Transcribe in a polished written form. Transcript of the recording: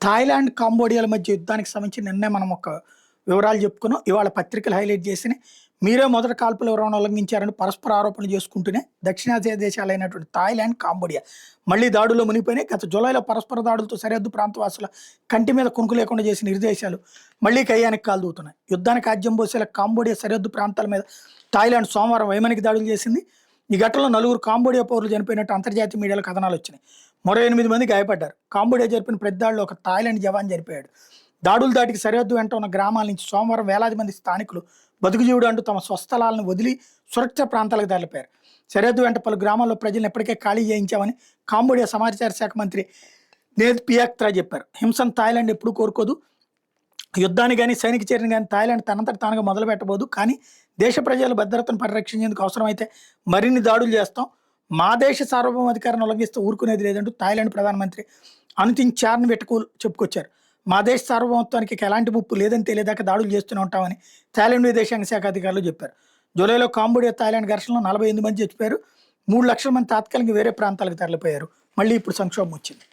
Thailand, కాంబోడియాల మధ్య యుద్ధానికి సంబంధించి నిన్నే మనం ఒక వివరాలు చెప్పుకున్నాం. ఇవాళ పత్రికలు హైలైట్ చేసినాయి. మీరే మొదట కాల్పుల వివరణ ఉల్లంఘించారని పరస్పర ఆరోపణలు చేసుకుంటూనే దక్షిణాసియా దేశాలైనటువంటి థాయిలాండ్, కాంబోడియా మళ్లీ దాడుల్లో మునిగిపోయినాయి. గత జూలైలో పరస్పర దాడులతో సరిహద్దు ప్రాంతవాసుల కంటి మీద కునుకు లేకుండా చేసిన ఇరు దేశాలు మళ్లీ కయ్యానికి కాలు దూతున్నాయి. యుద్ధానికి ఆజ్యం పోసేలా కాంబోడియా సరిహద్దు ప్రాంతాల మీద థాయిలాండ్ సోమవారం వైమానిక దాడులు చేసింది. ఈ ఘటనలో 4 కాంబోడియా పౌరులు చనిపోయినట్టు అంతర్జాతీయ మీడియాలో కథనాలు వచ్చినాయి. మరో 8 మంది గాయపడ్డారు. కాంబోడియా జరిపిన ప్రతి దాడిలో ఒక థాయిలాండ్ జవాన్ చనిపోయాడు. దాడులు దాటికి సరిహద్దు వెంట ఉన్న గ్రామాల నుంచి సోమవారం వేలాది మంది స్థానికులు బతుకుజీవుడు అంటూ తమ స్వస్థలాలను వదిలి సురక్షిత ప్రాంతాలకు తరలిపోయారు. సరిహద్దు వెంట పలు గ్రామాల్లో ప్రజలను ఎప్పటికే ఖాళీ చేయించామని కాంబోడియా సమాచార శాఖ మంత్రి నేత్ పియాక్త్రా చెప్పారు. హింసను థాయిలాండ్ ఎప్పుడూ కోరుకోదు. యుద్ధాన్ని కానీ సైనిక చర్యను కానీ థాయిలాండ్ తనంతట తానుగా మొదలు పెట్టబోదు. కానీ దేశ ప్రజల భద్రతను పరిరక్షించేందుకు అవసరమైతే మరిన్ని దాడులు చేస్తాం. మా దేశ సార్వభౌమాధికారాన్ని ఉల్లంఘిస్తూ ఊరుకునేది లేదంటూ థాయిలాండ్ ప్రధానమంత్రి అనుతిన్ చార్న్ వెటకూల్ చెప్పుకొచ్చారు. మా దేశ సార్వభౌమత్వానికి ఎలాంటి ముప్పు లేదని తెలియదాకా దాడులు చేస్తూనే ఉంటామని థాయిలాండ్ విదేశాంగ శాఖ అధికారులు చెప్పారు. జూలైలో కాంబోడియా, థాయిలాండ్ ఘర్షణలో 48 మంది చచ్చిపోయారు. 3 లక్షల మంది తాత్కాలికంగా వేరే ప్రాంతాలకు తరలిపోయారు. మళ్ళీ ఇప్పుడు సంక్షోభం వచ్చింది.